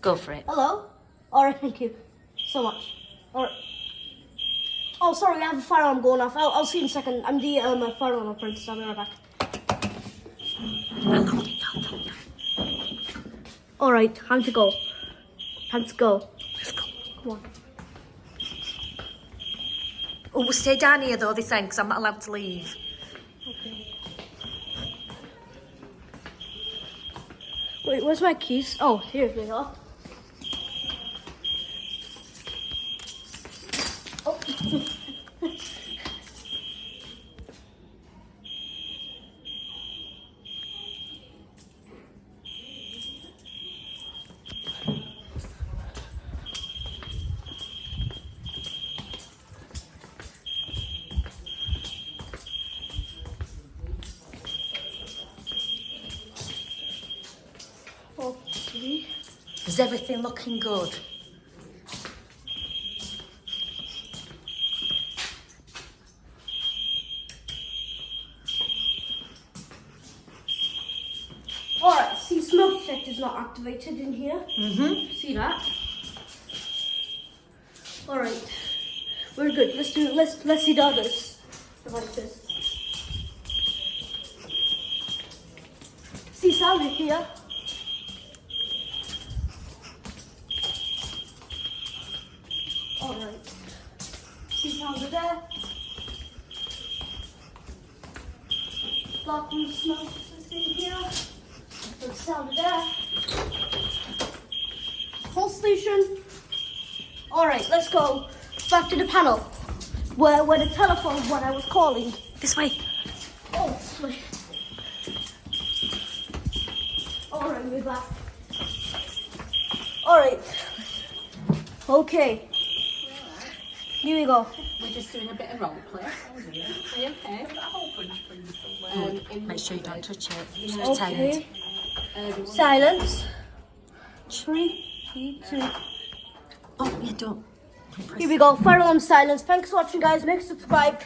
Go for it. Hello? Alright, thank you so much. Alright. Oh, sorry, I have a fire alarm going off. I'll see you in a second. I'm the fire alarm apprentice. I'll be right back. Alright, time to go. Time to go. Let's go. Come on. Oh, we'll stay down here though this end because I'm not allowed to leave. Okay. Wait, where's my keys? Oh, here they are. Oh. Okay. Is everything looking good? Alright, see, smoke detector's not activated in here. Mm-hmm. See that? Alright. We're good. Let's see the others. Devices. See sound in here. Alright. See sound there. Lock and smoke in here. The sound there. Whole station. Alright, let's go back to the panel. Where the telephone when I was calling. This way. Oh, sweet. Alright, we're back. Alright. Okay. Here we go. We're just doing a bit of role play. Are you okay? Make sure you don't touch it. It's Okay. pretend. Silence. 3, 2. Oh, yeah, don't. Here we go. Fire alarm silence. Thanks for watching, guys. Make sure to subscribe.